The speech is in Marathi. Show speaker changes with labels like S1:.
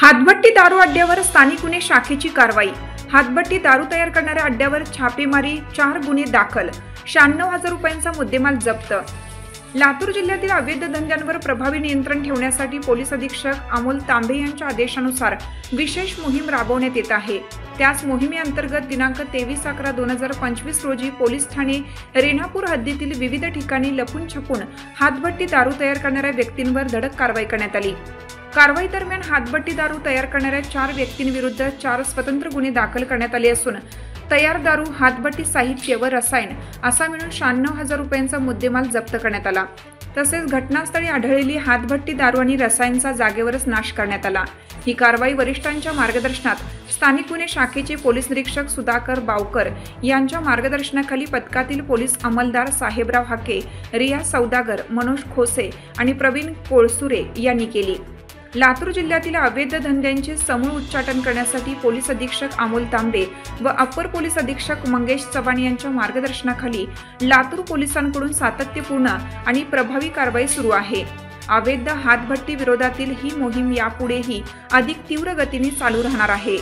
S1: हातभट्टी दारू अड्ड्यावर स्थानिक गुन्हे शाखेची कारवाई। हातभट्टी दारू तयार करणाऱ्या अड्ड्यावर छापेमारी, 4 गुन्हे दाखल, 96,000 रुपयांचा मुद्देमाल जप्त। लातूर जिल्ह्यातील अवैध धंद्यांवर प्रभावी नियंत्रण ठेवण्यासाठी पोलीस अधीक्षक अमोल तांबे यांच्या आदेशानुसार विशेष मोहीम राबवण्यात येत आहे। त्याच मोहिमेअंतर्गत दिनांक 23/11/2025 रोजी पोलीस ठाणे रेणापूर हद्दीतील विविध ठिकाणी लपून छपून हातभट्टी दारू तयार करणाऱ्या व्यक्तींवर धडक कारवाई करण्यात आली। कारवाई दरम्यान हातभट्टी दारू तयार करणाऱ्या 4 व्यक्तींविरुद्ध 4 स्वतंत्र गुन्हे दाखल करण्यात आले असून तयार दारू, हातभट्टी साहित्य व रसायन असा मिळून 96,000 रुपयांचा मुद्देमाल जप्त करण्यात आला। तसेच घटनास्थळी आढळलेली हातभट्टी दारू आणि रसायनचा जागेवरच नाश करण्यात आला। ही कारवाई वरिष्ठांच्या मार्गदर्शनात स्थानिक गुन्हे शाखेचे पोलीस निरीक्षक सुधाकर बावकर यांच्या मार्गदर्शनाखाली पथकातील पोलीस अंमलदार साहेबराव हाके, रिया सौदागर, मनोज खोसे आणि प्रवीण कोळसुरे यांनी केली। लातूर जिल्ह्यातील अवैध धंद्यांचे समूळ उच्चाटन करण्यासाठी पोलीस अधीक्षक अमोल तांबे व अप्पर पोलीस अधीक्षक मंगेश चव्हाण यांच्या मार्गदर्शनाखाली लातूर पोलिसांकडून सातत्यपूर्ण आणि प्रभावी कारवाई सुरू आहे। अवैध हातभट्टी विरोधातील ही मोहीम यापुढेही अधिक तीव्र गतीने चालू राहणार आहे।